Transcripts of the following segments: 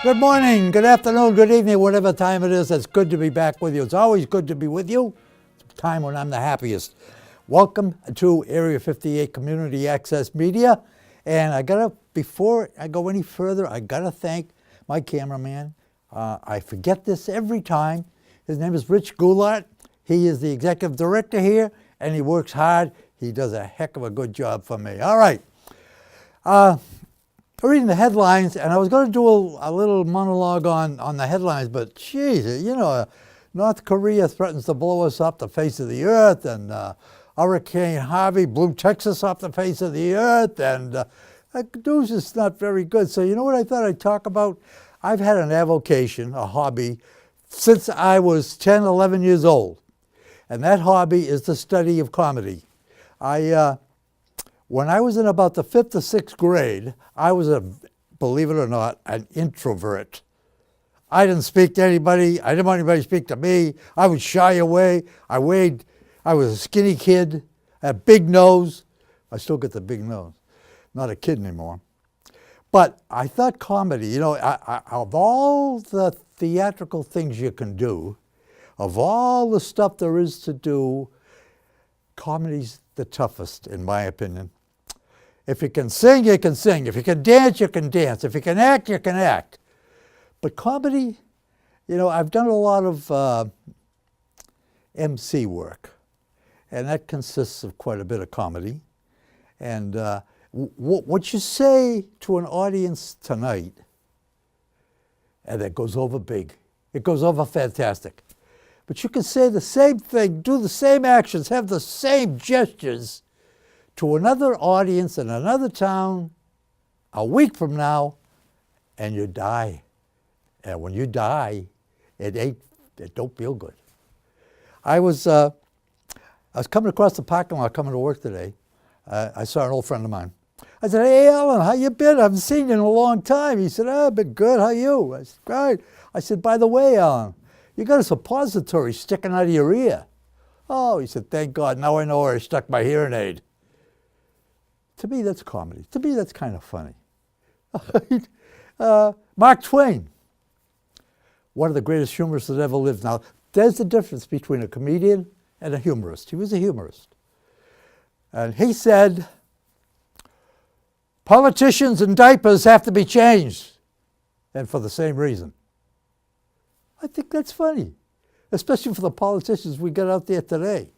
Good morning, good afternoon, good evening, whatever time it is. It's good to be back with you. It's always good to be with you. It's a time when I'm the happiest. Welcome to Area 58 Community Access Media. And before I go any further, I gotta thank my cameraman. I forget this every time. His name is Rich Goulart. He is the executive director here, and he works hard. He does a heck of a good job for me. All right. Reading the headlines, and I was going to do a little monologue on the headlines, but geez, North Korea threatens to blow us off the face of the earth, and Hurricane Harvey blew Texas off the face of the earth, and the news is not very good. So you know what I thought I'd talk about? I've had an avocation, a hobby, since I was 10, 11 years old, and that hobby is the study of comedy. When I was in about the 5th or 6th grade, I was, believe it or not, an introvert. I didn't speak to anybody. I didn't want anybody to speak to me. I would shy away. I was a skinny kid, a big nose. I still get the big nose. Not a kid anymore. But I thought comedy, of all the theatrical things you can do, of all the stuff there is to do, comedy's the toughest, in my opinion. If you can sing, you can sing. If you can dance, you can dance. If you can act, you can act. But comedy, I've done a lot of MC work, and that consists of quite a bit of comedy. And what you say to an audience tonight, and that goes over big. It goes over fantastic. But you can say the same thing, do the same actions, have the same gestures to another audience in another town a week from now, and you die. And when you die, it don't feel good. I was coming across the parking lot coming to work today. I saw an old friend of mine. I said, "Hey, Alan, how you been? I haven't seen you in a long time." He said, "I've been good. How you?" I said, "Great." I said, "By the way, Alan, you got a suppository sticking out of your ear." "Oh," he said, "thank God. Now I know where I stuck my hearing aid." To me, that's comedy. To me, that's kind of funny. Mark Twain, one of the greatest humorists that ever lived. Now, there's the difference between a comedian and a humorist. He was a humorist. And he said, "Politicians and diapers have to be changed, and for the same reason." I think that's funny, especially for the politicians we got out there today.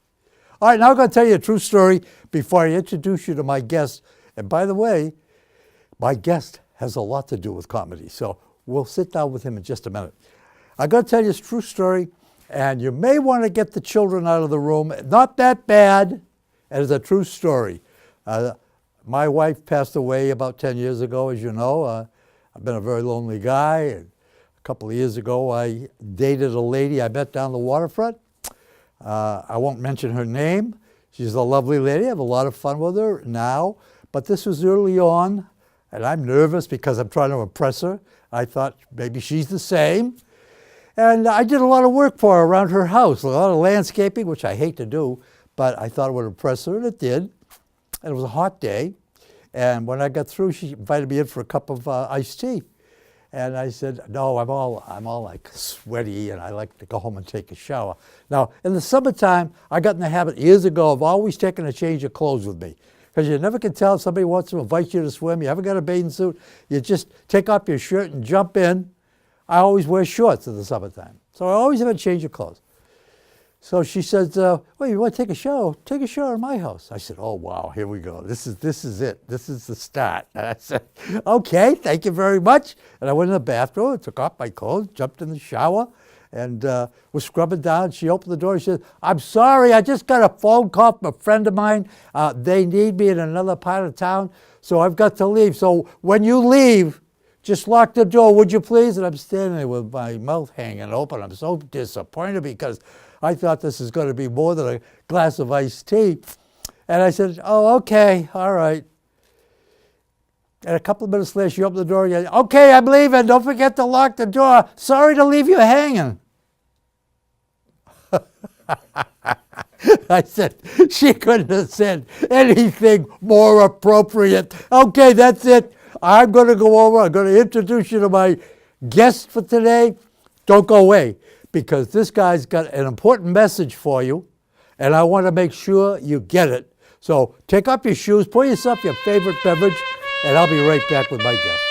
All right, now I'm going to tell you a true story before I introduce you to my guest. And by the way, my guest has a lot to do with comedy, so we'll sit down with him in just a minute. I'm going to tell you a true story, and you may want to get the children out of the room. Not that bad, and it's a true story. My wife passed away about 10 years ago, as you know. I've been a very lonely guy. And a couple of years ago, I dated a lady I met down the waterfront. I won't mention her name. She's a lovely lady. I have a lot of fun with her now. But this was early on, and I'm nervous because I'm trying to impress her. I thought maybe she's the same. And I did a lot of work for her around her house, a lot of landscaping, which I hate to do, but I thought it would impress her, and it did. And it was a hot day. And when I got through, she invited me in for a cup of iced tea. And I said, "No, I'm all like sweaty, and I like to go home and take a shower." Now, in the summertime, I got in the habit years ago of always taking a change of clothes with me. Because you never can tell if somebody wants to invite you to swim. You haven't got a bathing suit. You just take off your shirt and jump in. I always wear shorts in the summertime. So I always have a change of clothes. So she says, "Well, you want to take a shower? Take a shower in my house." I said, "Oh, wow, here we go. This is it. This is the start." And I said, "Okay, thank you very much." And I went in the bathroom, took off my clothes, jumped in the shower, and was scrubbing down. She opened the door and she said, "I'm sorry, I just got a phone call from a friend of mine. They need me in another part of town, so I've got to leave. So when you leave, just lock the door, would you please?" And I'm standing there with my mouth hanging open. I'm so disappointed because I thought this is going to be more than a glass of iced tea. And I said, "Oh, okay, all right." And a couple of minutes later, she opened the door again. "Okay, I'm leaving. Don't forget to lock the door. Sorry to leave you hanging." I said, she couldn't have said anything more appropriate. "Okay, that's it. I'm going to go over. I'm going to introduce you to my guest for today, don't go away, because this guy's got an important message for you, and I want to make sure you get it. So take off your shoes, pour yourself your favorite beverage, and I'll be right back with my guest.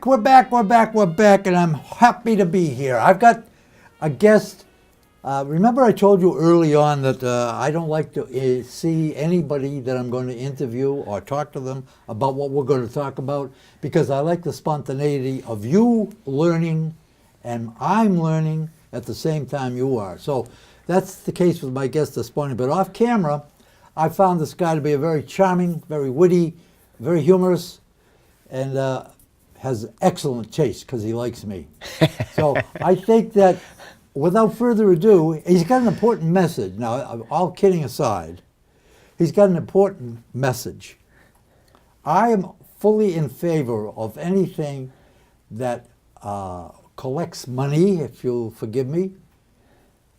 We're back, and I'm happy to be here. I've got a guest. Remember I told you early on that I don't like to see anybody that I'm going to interview or talk to them about what we're going to talk about, because I like the spontaneity of you learning and I'm learning at the same time you are. So that's the case with my guest this morning. But off camera, I found this guy to be a very charming, very witty, very humorous, and has excellent taste because he likes me. So I think that without further ado, he's got an important message. Now, all kidding aside, he's got an important message. I am fully in favor of anything that collects money, if you'll forgive me,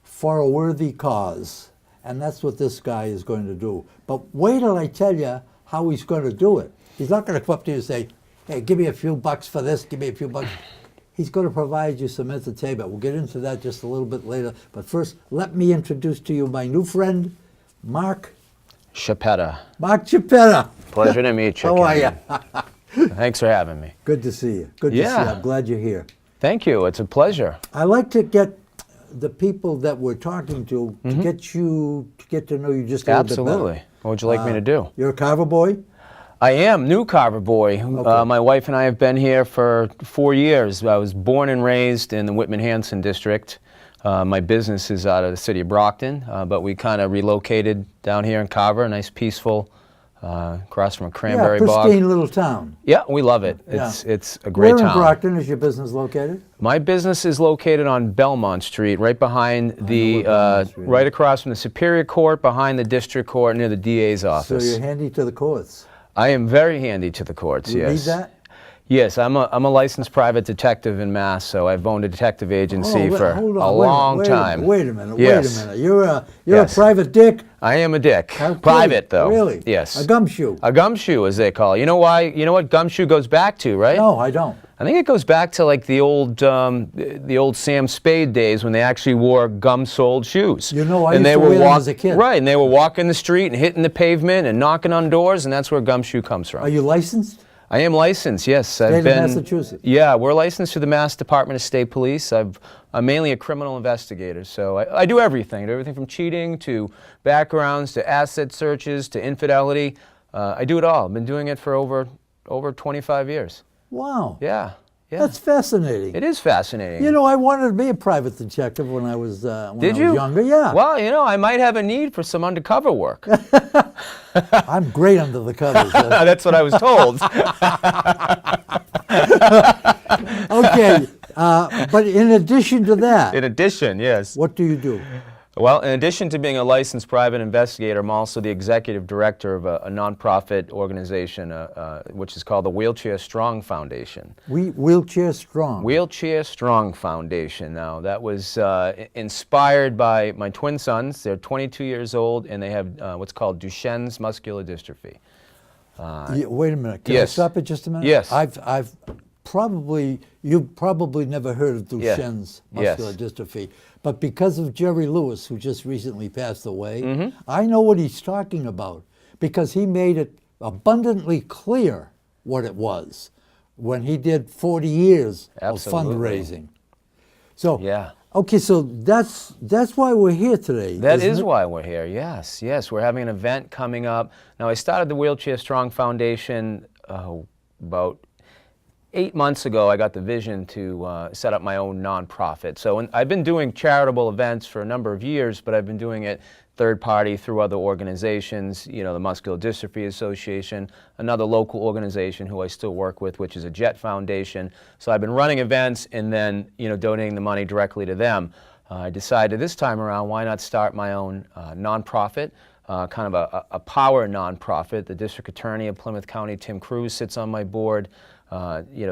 for a worthy cause. And that's what this guy is going to do. But wait till I tell you how he's going to do it. He's not going to come up to you and say, hey, give me a few bucks for this, give me a few bucks. He's going to provide you some entertainment. We'll get into that just a little bit later. But first, let me introduce to you my new friend, Mark Chiappetta. Mark Chiappetta. Pleasure to meet you. How are you? Thanks for having me. Good to see you. Good to see you. I'm glad you're here. Thank you. It's a pleasure. I like to get the people that we're talking to get to know you just a little bit better. Absolutely. What would you like me to do? You're a Carver boy? I am, new Carver boy. Okay. My wife and I have been here for 4 years. I was born and raised in the Whitman-Hanson district. My business is out of the city of Brockton, but we kind of relocated down here in Carver, a nice peaceful, across from a cranberry bog. Pristine little town. Yeah, we love it. It's a great town. Where in Brockton is your business located? My business is located on Belmont Street, right behind right across from the Superior Court, behind the District Court, near the DA's office. So you're handy to the courts. I am very handy to the courts, You yes. need that? Yes, I'm a licensed private detective in Mass, so I've owned a detective agency for a long time. Wait a minute, Yes. wait a minute. You're a private dick? I am a dick. How Private, cool. though. Really? Yes. A gumshoe? A gumshoe, as they call it. You know why? You know what gumshoe goes back to, right? No, I don't. I think it goes back to like the old Sam Spade days when they actually wore gum-soled shoes. You know, I used to wear them as a kid. Right, and they were walking the street and hitting the pavement and knocking on doors, and that's where gumshoe comes from. Are you licensed? I am licensed, yes. State of Massachusetts? Yeah, we're licensed through the Mass Department of State Police. I'm mainly a criminal investigator, so I do everything. I do everything from cheating to backgrounds to asset searches to infidelity. I do it all. I've been doing it for over 25 years. Wow. Yeah. That's fascinating. It is fascinating. You know, I wanted to be a private detective when I was younger. Yeah. Well, you know, I might have a need for some undercover work. I'm great under the covers. That's what I was told. Okay, but in addition to that, In addition, yes. what do you do? Well, in addition to being a licensed private investigator, I'm also the executive director of a nonprofit organization, which is called the Wheelchair Strong Foundation. Wheelchair Strong. Wheelchair Strong Foundation. Now, that was inspired by my twin sons. They're 22 years old, and they have what's called Duchenne's muscular dystrophy. Wait a minute. Can I Yes. stop it just a minute? Yes. You've probably never heard of Duchenne's muscular dystrophy, but because of Jerry Lewis, who just recently passed away, I know what he's talking about because he made it abundantly clear what it was when he did 40 years Absolutely. of fundraising. So, Yeah. okay, so that's why we're here today. That isn't is it? why we're here, yes. We're having an event coming up. Now, I started the Wheelchair Strong Foundation about 8 months ago. I got the vision to set up my own nonprofit. So I've been doing charitable events for a number of years, but I've been doing it third party through other organizations, you know, the Muscular Dystrophy Association, another local organization who I still work with, which is a Jet Foundation. So I've been running events and then, you know, donating the money directly to them. I decided this time around, why not start my own nonprofit? kind of a power nonprofit. The district attorney of Plymouth County, Tim Cruz, sits on my board.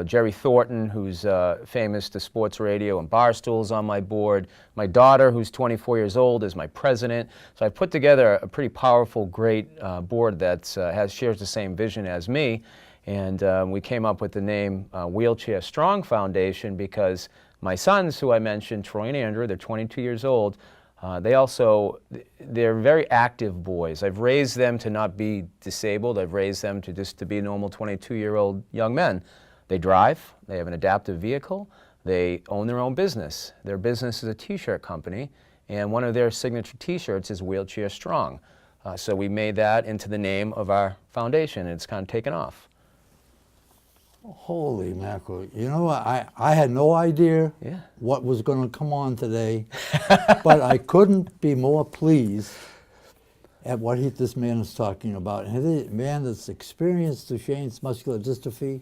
Jerry Thornton, who's famous to sports radio and Barstool's on my board. My daughter, who's 24 years old, is my president. So I put together a pretty powerful, great board that shares the same vision as me. And we came up with the name Wheelchair Strong Foundation because my sons, who I mentioned, Troy and Andrew, they're 22 years old. They're very active boys. I've raised them to not be disabled. I've raised them to be normal 22-year-old young men. They drive. They have an adaptive vehicle. They own their own business. Their business is a t-shirt company, and one of their signature t-shirts is Wheelchair Strong. So we made that into the name of our foundation, and it's kind of taken off. Holy mackerel. You know, I had no idea Yeah. what was going to come on today, but I couldn't be more pleased at what this man is talking about. And he's a man that's experienced Duchenne's muscular dystrophy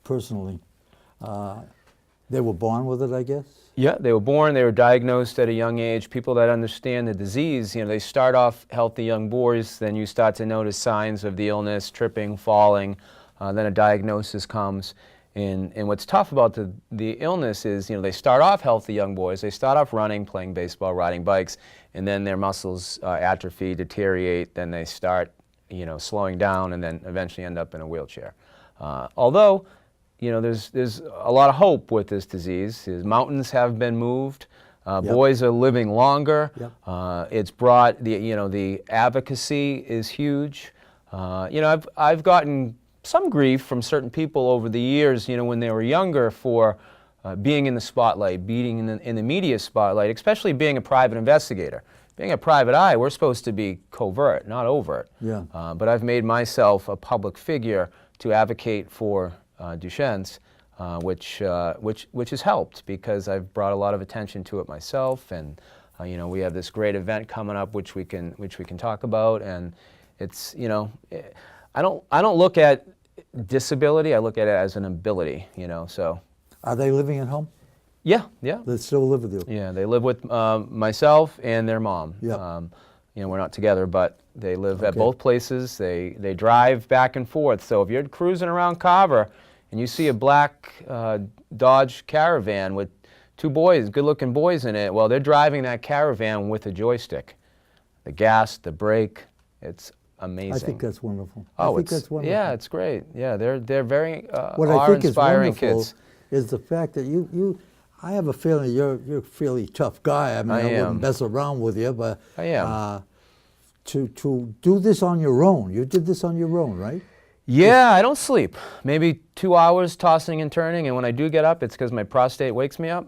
personally. They were born with it, I guess? Yeah, they were diagnosed at a young age. People that understand the disease, they start off healthy young boys, then you start to notice signs of the illness, tripping, falling. Then a diagnosis comes, and what's tough about the illness is, they start off healthy young boys. They start off running, playing baseball, riding bikes, and then their muscles atrophy, deteriorate. Then they start, slowing down, and then eventually end up in a wheelchair. Although, there's a lot of hope with this disease. Mountains have been moved. Yep. Boys are living longer. Yep. It's brought the advocacy is huge. I've gotten some grief from certain people over the years, when they were younger, for being in the spotlight, being in the media spotlight, especially being a private investigator. Being a private eye, we're supposed to be covert, not overt. Yeah. But I've made myself a public figure to advocate for Duchenne's, which has helped because I've brought a lot of attention to it myself, and we have this great event coming up, which we can talk about, and it's I don't look at disability. I look at it as an ability. So. Are they living at home? Yeah. They still live with you? Yeah, they live with myself and their mom. Yeah. We're not together, but they live at Okay. both places. They drive back and forth. So if you're cruising around Carver and you see a black Dodge Caravan with two boys, good-looking boys in it, well, they're driving that Caravan with a joystick. The gas, the brake, it's amazing. I think that's wonderful. Oh, I think that's wonderful. Yeah, it's great. Yeah, they're very What I think is awe-inspiring wonderful kids. is the fact that I have a feeling you're a fairly tough guy. I mean, I am. wouldn't mess around with you, but I am. To do this on your own, you did this on your own, right? Yeah, I don't sleep. Maybe 2 hours tossing and turning, and when I do get up, it's because my prostate wakes me up.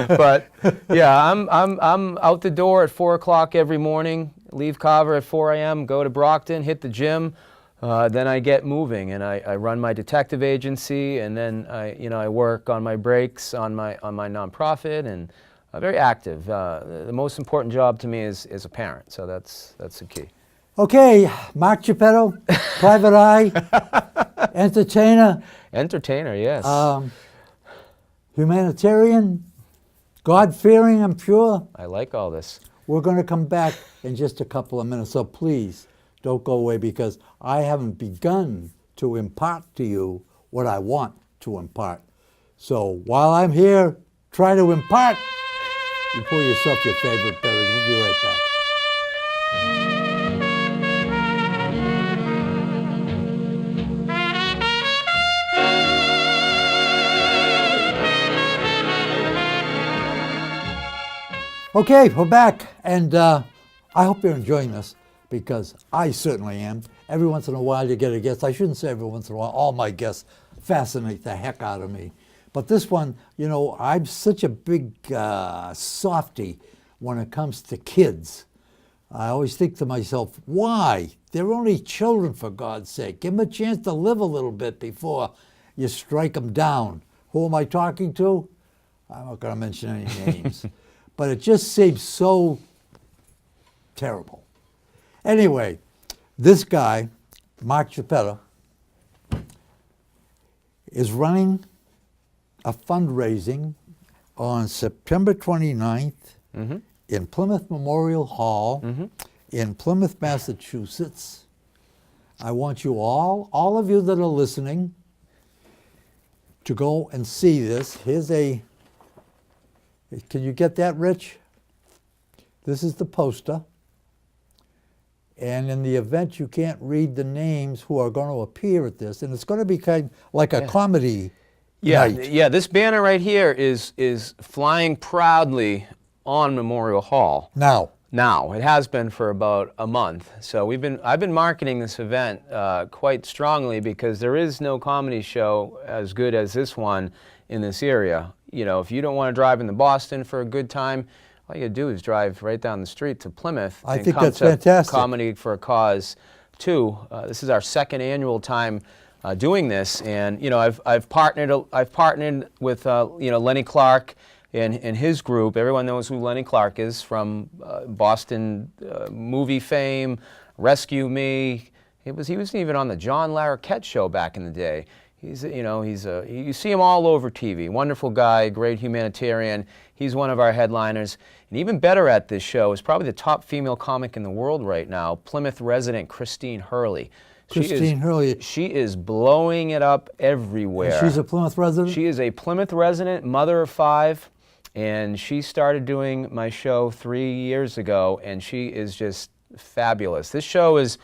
But yeah, I'm out the door at 4 o'clock every morning. Leave Carver at 4 a.m. Go to Brockton, hit the gym. Then I get moving, and I run my detective agency, and then I work on my breaks on my nonprofit, and very active. The most important job to me is a parent, so that's the key. Okay, Mark Geppetto, private eye, entertainer, Yes. humanitarian, God-fearing, I'm sure. I like all this. We're going to come back in just a couple of minutes, so please don't go away because I haven't begun to impart to you what I want to impart. So while I'm here, try to impart. You pour yourself your favorite beverage. We'll be right back. Okay, we're back, and I hope you're enjoying this because I certainly am. Every once in a while you get a guest. I shouldn't say every once in a while. All my guests fascinate the heck out of me. But this one, I'm such a big softy when it comes to kids. I always think to myself, why? They're only children, for God's sake. Give them a chance to live a little bit before you strike them down. Who am I talking to? I'm not going to mention any names. But it just seems so terrible. Anyway, this guy, Mark Geppetto, is running a fundraising on September 29th in Plymouth Memorial Hall in Plymouth, Massachusetts. I want you all of you that are listening, to go and see this. Here's a, can you get that, Rich? This is the poster. And in the event you can't read the names who are going to appear at this, and it's going to be kind of like a comedy night. Yeah, this banner right here is flying proudly on Memorial Hall. Now, it has been for about a month. So I've been marketing this event quite strongly, because there is no comedy show as good as this one in this area. You know, if you don't want to drive into Boston for a good time, all you gotta do is drive right down the street to Plymouth. I think that's fantastic. Comedy for a Cause 2. This is our second annual time doing this, and you know, I've partnered with you know, Lenny Clark and his group. Everyone knows who Lenny Clark is from Boston movie fame, Rescue Me. He was even on the John Larroquette show back in the day. You see him all over TV. Wonderful guy, great humanitarian. He's one of our headliners. And even better at this show is probably the top female comic in the world right now, Plymouth resident Christine Hurley. Hurley. She is blowing it up everywhere. And she's a Plymouth resident? She is a Plymouth resident, mother of 5, and she started doing my show 3 years ago, and she is just fabulous. This show is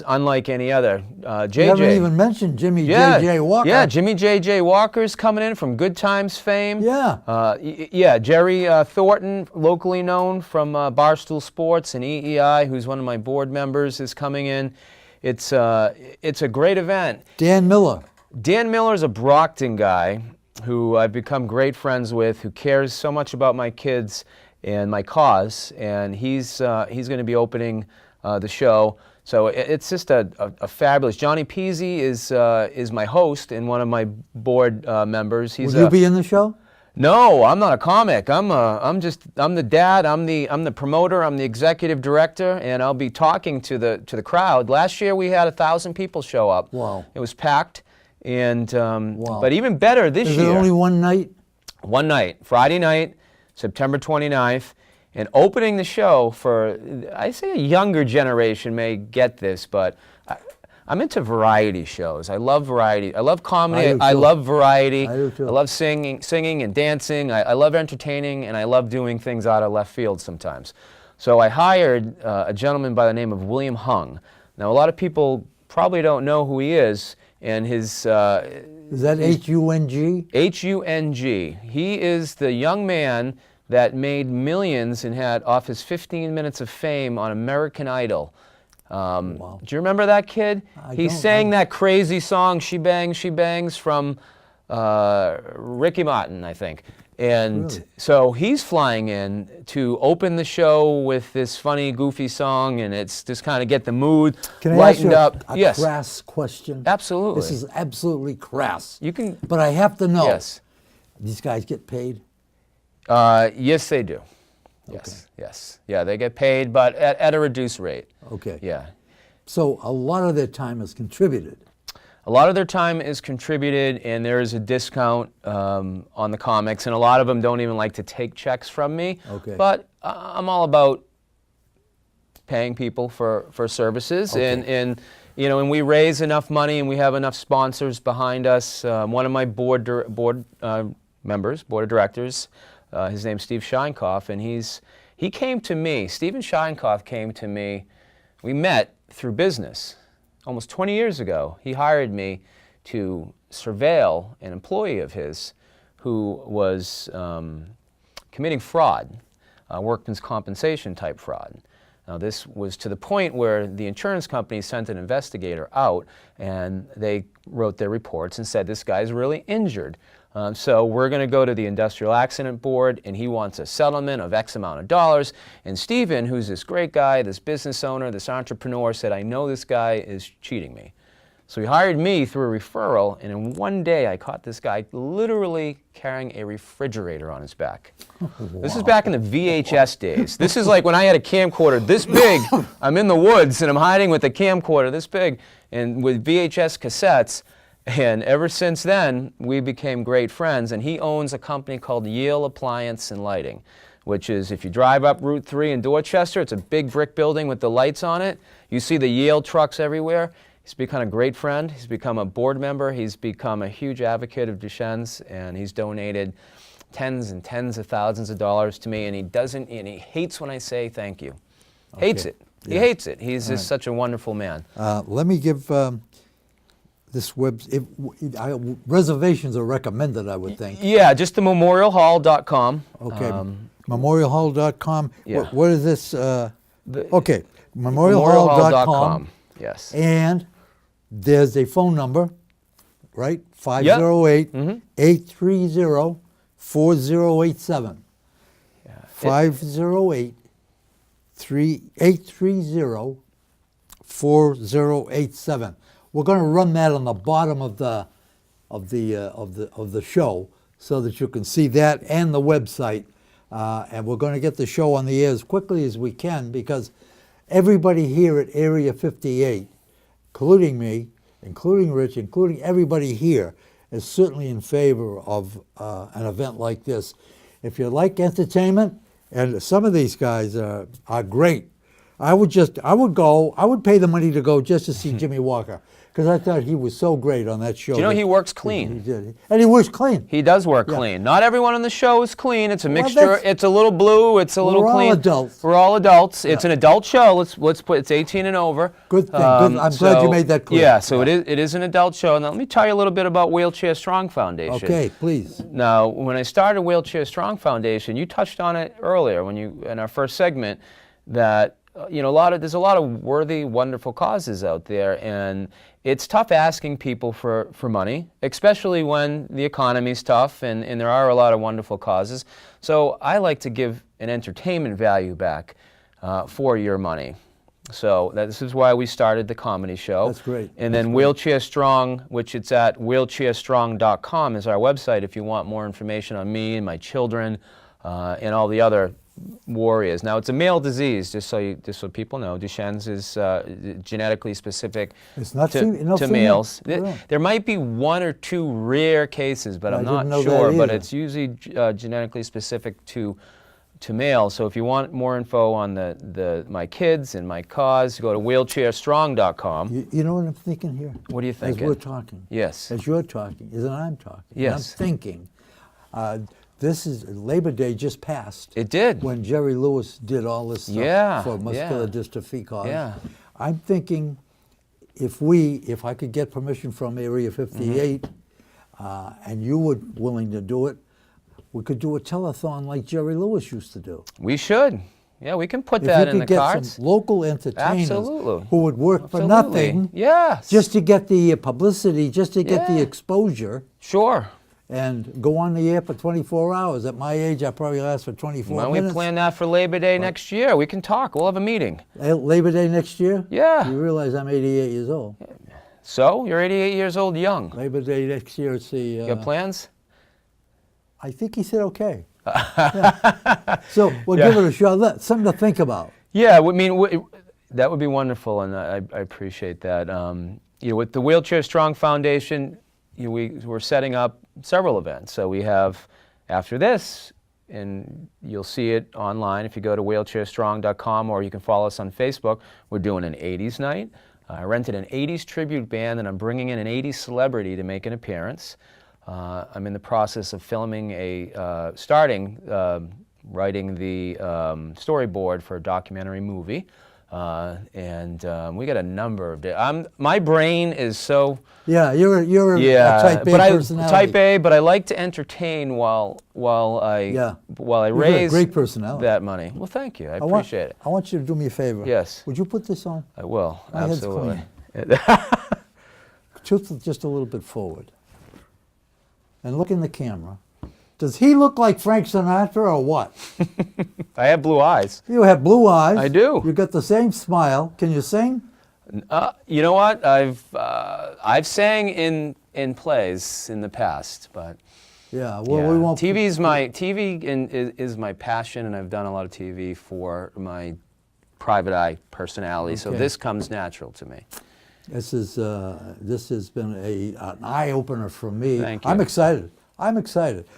unlike any other. JJ. You haven't even mentioned Jimmy J.J. Walker. Yeah, Jimmy J.J. Walker's coming in from Good Times fame. Yeah. Yeah, Jerry Thornton, locally known from Barstool Sports and EEI, who's one of my board members, is coming in. It's a great event. Dan Miller. Dan Miller's a Brockton guy who I've become great friends with, who cares so much about my kids and my cause, and he's going to be opening the show. So it's just a fabulous. Johnny Peasy is my host and one of my board members. Will you be in the show? No, I'm not a comic. I'm the dad. I'm the promoter. I'm the executive director, and I'll be talking to the crowd. Last year we had 1,000 people show up. Wow! It was packed, and wow. But even better this year. Is it only one night? One night, Friday night, September 29th. And opening the show for, I say a younger generation may get this, but I'm into variety shows. I love variety. I love comedy. I love variety. I do too. I love singing and dancing. I love entertaining, and I love doing things out of left field sometimes. So I hired a gentleman by the name of William Hung. Now, a lot of people probably don't know who he is, and his... is that H-U-N-G? H-U-N-G. He is the young man that made millions and had off his 15 minutes of fame on American Idol. Wow. Do you remember that kid? He sang that crazy song, She Bangs, She Bangs, from Ricky Martin, I think. And really? So he's flying in to open the show with this funny, goofy song, and it's just kind of get the mood lightened up. Can I ask you a crass question? Absolutely. This is absolutely crass. You can. But I have to know. Yes. These guys get paid? Yes, they do. Yes, okay. Yes. Yeah, they get paid, but at a reduced rate. Okay. Yeah. So a lot of their time is contributed. A lot of their time is contributed, and there is a discount on the comics, and a lot of them don't even like to take checks from me. Okay. But I'm all about paying people for services, okay. and you know, and we raise enough money, and we have enough sponsors behind us. One of my board members, board of directors, his name's Steve Scheinkoff, and he came to me. Stephen Scheinkoff came to me. We met through business. Almost 20 years ago, he hired me to surveil an employee of his who was committing fraud, workman's compensation type fraud. Now, this was to the point where the insurance company sent an investigator out, and they wrote their reports and said, this guy's really injured. So we're going to go to the Industrial Accident Board, and he wants a settlement of X amount of dollars. And Stephen, who's this great guy, this business owner, this entrepreneur, said, I know this guy is cheating me. So he hired me through a referral, and in one day I caught this guy literally carrying a refrigerator on his back. Wow. This is back in the VHS days. This is like when I had a camcorder this big. I'm in the woods, and I'm hiding with a camcorder this big, and with VHS cassettes. And ever since then, we became great friends, and he owns a company called Yale Appliance and Lighting. which is if you drive up Route 3 in Dorchester, it's a big brick building with the lights on it. You see the Yale trucks everywhere. He's become a great friend. He's become a board member. He's become a huge advocate of Duchenne's, and he's donated tens and tens of thousands of dollars to me, and he hates when I say thank you. Okay. Hates it. He Yeah. hates it. He's just such a wonderful man. Let me give this reservations are recommended, I would think. Yeah, just the memorialhall.com. Okay, memorialhall.com. Yeah. What is this? Okay, memorialhall.com. Yes. And there's a phone number, right? Yep. 508-830-4087. Yeah. 508-830-4087. We're going to run that on the bottom of the show so that you can see that and the website. And we're going to get the show on the air as quickly as we can, because everybody here at Area 58, including me, including Rich, including everybody here, is certainly in favor of an event like this. If you like entertainment, and some of these guys are great, I would pay the money to go just to see Jimmy Walker, because I thought he was so great on that show. Do you know he works clean? He did. And he works clean. He does work Yeah. clean. Not everyone on the show is clean. It's a Well, mixture. that's- It's a little blue. It's a little We're all clean. adults. We're all adults. It's an adult show. Let's put it's 18 and over. Good thing. Good. I'm glad you made that clear. Yeah. So it is an adult show. Now let me tell you a little bit about Wheelchair Strong Foundation. Okay, please. Now, when I started Wheelchair Strong Foundation, you touched on it earlier in our first segment that there's a lot of worthy, wonderful causes out there, and it's tough asking people for money, especially when the economy's tough and there are a lot of wonderful causes. So I like to give an entertainment value back for your money. So this is why we started the comedy show. That's great. And then Wheelchair Strong, which it's at wheelchairstrong.com, is our website if you want more information on me and my children and all the other warriors. Now, it's a male disease, just so people know. Duchenne's is genetically specific It's not to no female. males. Really? There might be one or two rare cases, but I'm I didn't not know that sure. But either. it's usually genetically specific to males. So if you want more info on my kids and my cause, go to wheelchairstrong.com. You know what I'm thinking here? What are you thinking? As we're talking. Yes. As you're talking, as I'm talking. and Yes. I'm thinking. This is Labor Day just passed. It did. When Jerry Lewis did all this stuff Yeah, for muscular yeah. dystrophy cause. Yeah. I'm thinking if I could get permission from Area 58 and you were willing to do it, we could do a telethon like Jerry Lewis used to do. We should. Yeah, we can put If that you in could the get cards. some local entertainers Absolutely. who would work for Absolutely. nothing, Yes. just to get the publicity, just to get the Yeah. exposure, Sure. and go on the air for 24 hours. At my age, I probably last for 24 Why don't we minutes. plan that for Labor Day next year? We can talk. We'll have a meeting. Labor Day next year? Yeah. You realize I'm 88 years old. So, you're 88 years old, young. Labor Day next year, it's the... You got plans? I think he said okay. Yeah. So we'll give it a shot. Something to think about. Yeah, I mean, that would be wonderful, and I appreciate that. With the Wheelchair Strong Foundation, we're setting up several events. So we have, after this, and you'll see it online if you go to wheelchairstrong.com, or you can follow us on Facebook, we're doing an 80s night. I rented an 80s tribute band, and I'm bringing in an 80s celebrity to make an appearance. I'm in the process of filming writing the storyboard for a documentary movie. And we got a number of my brain is so Yeah, you're a type A personality. Type A, but I like to entertain while I You've got raise a great personality. that money. Well, thank you. I appreciate it. I want you to do me a favor. Yes. Would you put this on? I will. My head's Absolutely. Tilt just a little bit forward. And look in the camera. Does he look like Frank Sinatra or what? I have blue eyes. You have blue eyes. I do. You got the same smile. Can you sing? You know what? I've sang in plays in the past, but Yeah. Well, we won't. TV is my passion, and I've done a lot of TV for my private eye personality. So Okay. this comes natural to me. This has been an eye opener for me. Thank you. I'm excited.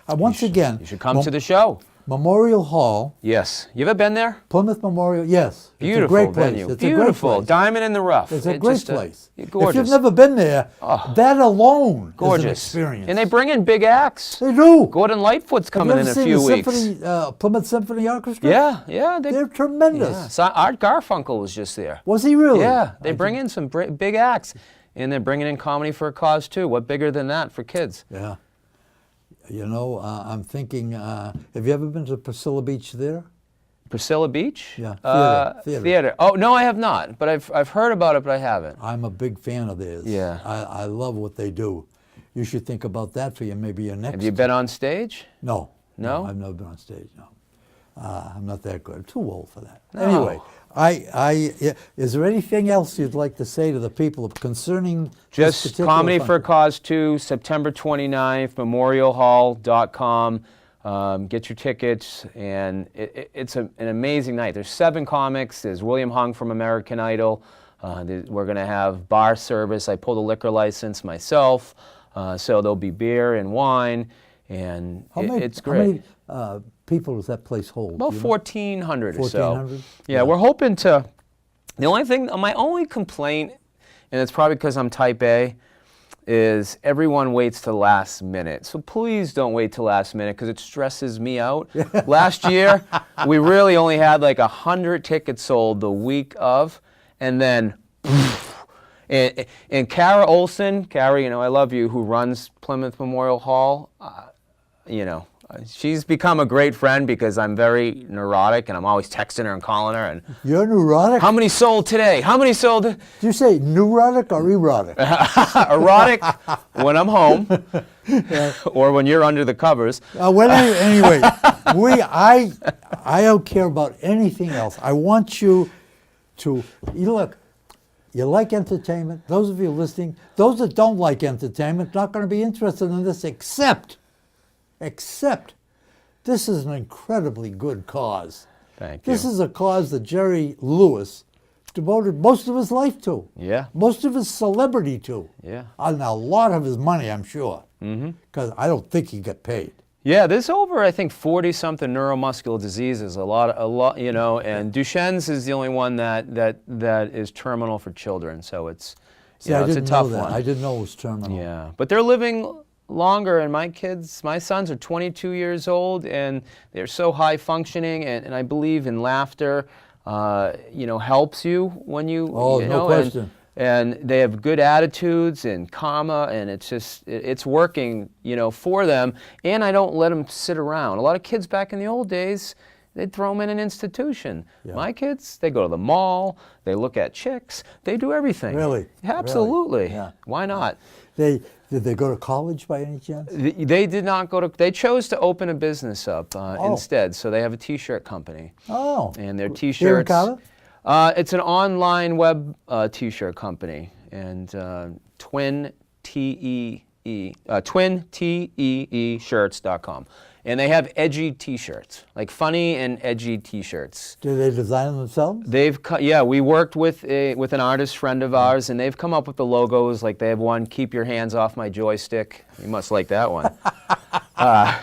Once again. You should come to the show. Memorial Hall, Yes. You ever been there? Plymouth Memorial, yes. Beautiful it's a great place. venue. It's Beautiful. a great place. Diamond in the rough. It's a great place. Gorgeous. If you've never been there, that alone Gorgeous. is an experience. And they bring in big acts. They do. Gordon Lightfoot's coming in a few Have you weeks. ever seen the Plymouth Symphony Orchestra? Yeah. They're tremendous. Yeah. So Art Garfunkel was just there. Was he really? Yeah, they bring in some big acts. And they're bringing in Comedy for a Cause, too. What bigger than that for kids? Yeah. You know, I'm thinking, have you ever been to Priscilla Beach Theater? Priscilla Beach? Yeah, theater. Oh, no, I have not. But I've heard about it, but I haven't. I'm a big fan of theirs. Yeah. I love what they do. You should think about that for maybe your next. Have you been on stage? No. No? I've never been on stage, no. I'm not that good. I'm too old for that. No. Anyway, is there anything else you'd like to say to the people concerning this Just particular Comedy for a function? Cause 2, September 29th, memorialhall.com. Get your tickets, and it's an amazing night. There's 7 comics. There's William Hung from American Idol. We're going to have bar service. I pulled a liquor license myself, so there'll be beer and wine, and it's great. How many people does that place hold? About 1,400 or so. 1,400? Yeah, we're hoping to. My only complaint, and it's probably because I'm type A, is everyone waits to the last minute. So please don't wait till last minute because it stresses me out. Last year, we really only had like 100 tickets sold the week of, and then, and Kara Olson, I love you, who runs Plymouth Memorial Hall, she's become a great friend because I'm very neurotic and I'm always texting her and calling her. And you're neurotic? how many sold today? How many sold? Did you say neurotic or erotic? Erotic when I'm home, or when you're under the covers. Anyway, I don't care about anything else. I want you to look. You like entertainment. Those of you listening, those that don't like entertainment, not going to be interested in this, except this is an incredibly good cause. Thank you. This is a cause that Jerry Lewis devoted most of his life to. Yeah. Most of his celebrity to. Yeah. And a lot of his money, I'm sure. Because I don't think he got paid. Yeah, there's over, I think, 40-something neuromuscular diseases. A lot, and Duchenne's is the only one that is terminal for children. So it's, See, I it's a didn't tough know that. one. I didn't know it was terminal. Yeah, but they're living longer, and my sons are 22 years old, and they're so high functioning, and I believe in laughter, helps you when you, no question. And they have good attitudes and karma, and it's working, for them. And I don't let them sit around. A lot of kids back in the old days, they'd throw them in an institution. Yeah. My kids, they go to the mall, they look at chicks, they do everything. Really? Absolutely. Really? Yeah. Why not? Did they go to college by any chance? They did not go to. They chose to open a business up instead. So they have a T-shirt company. Oh. And their T-shirts. Here in Colorado? It's an online web T-shirt company, and Twin shirts.com. And they have edgy T-shirts, like funny and edgy T-shirts. Do they design them themselves? We worked with an artist friend of ours, and they've come up with the logos. Like they have one, "Keep your hands off my joystick." You must like that one. I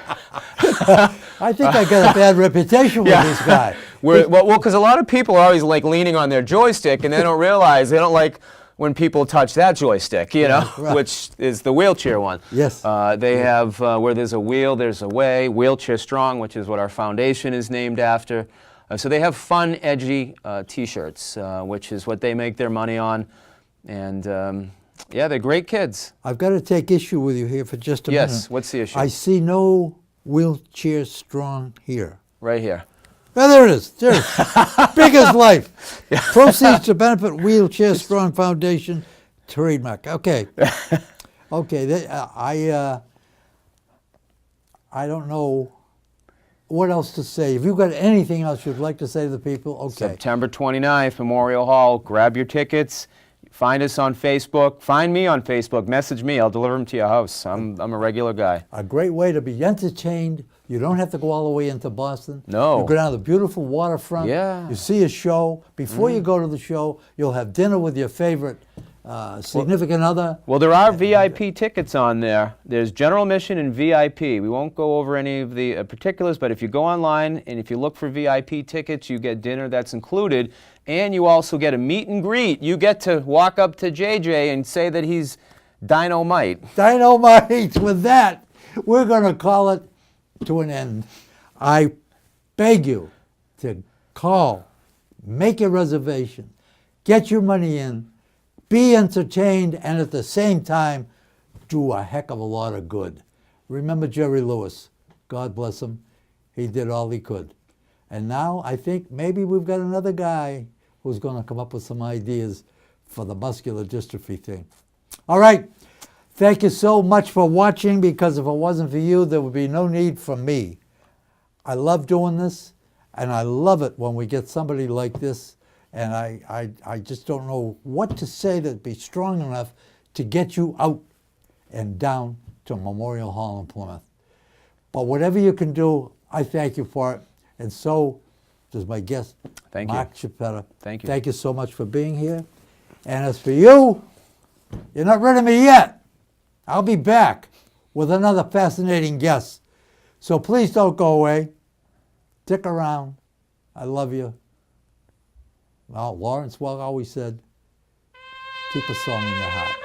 think I got a bad reputation with this guy. Because a lot of people are always like leaning on their joystick, and they don't realize they don't like when people touch that joystick, Right. which is the wheelchair one. Yes. They have where there's a wheel, there's a way. Wheelchair Strong, which is what our foundation is named after. So they have fun, edgy T-shirts, which is what they make their money on, and they're great kids. I've got to take issue with you here for just a minute. Yes. What's the issue? I see no Wheelchair Strong here. Right here. Oh, there it is. There it is. Big as life. Proceeds to benefit Wheelchair Strong Foundation. Trademark. Okay. Okay. I don't know what else to say. If you've got anything else you'd like to say to the people, okay. September 29th, Memorial Hall. Grab your tickets. Find us on Facebook. Find me on Facebook. Message me. I'll deliver them to your house. I'm a regular guy. A great way to be entertained. You don't have to go all the way into Boston. No. You go down to the beautiful waterfront. Yeah. You see a show. Before you go to the show, you'll have dinner with your favorite significant other. Well, there are VIP tickets on there. There's general admission and VIP. We won't go over any of the particulars, but if you go online and if you look for VIP tickets, you get dinner that's included, and you also get a meet and greet. You get to walk up to JJ and say that he's dynamite. Dynamite. With that, we're going to call it to an end. I beg you to call, make a reservation, get your money in, be entertained, and at the same time, do a heck of a lot of good. Remember Jerry Lewis. God bless him. He did all he could. And now I think maybe we've got another guy who's going to come up with some ideas for the muscular dystrophy thing. All right. Thank you so much for watching, because if it wasn't for you, there would be no need for me. I love doing this, and I love it when we get somebody like this. And I just don't know what to say that'd be strong enough to get you out and down to Memorial Hall in Plymouth. But whatever you can do, I thank you for it. And so does my guest, Mark Chiappetta. Thank you. Thank you so much for being here. And as for you, you're not rid of me yet. I'll be back with another fascinating guest. So please don't go away. Stick around. I love you. Well, Lawrence Welk always said, keep a song in your heart.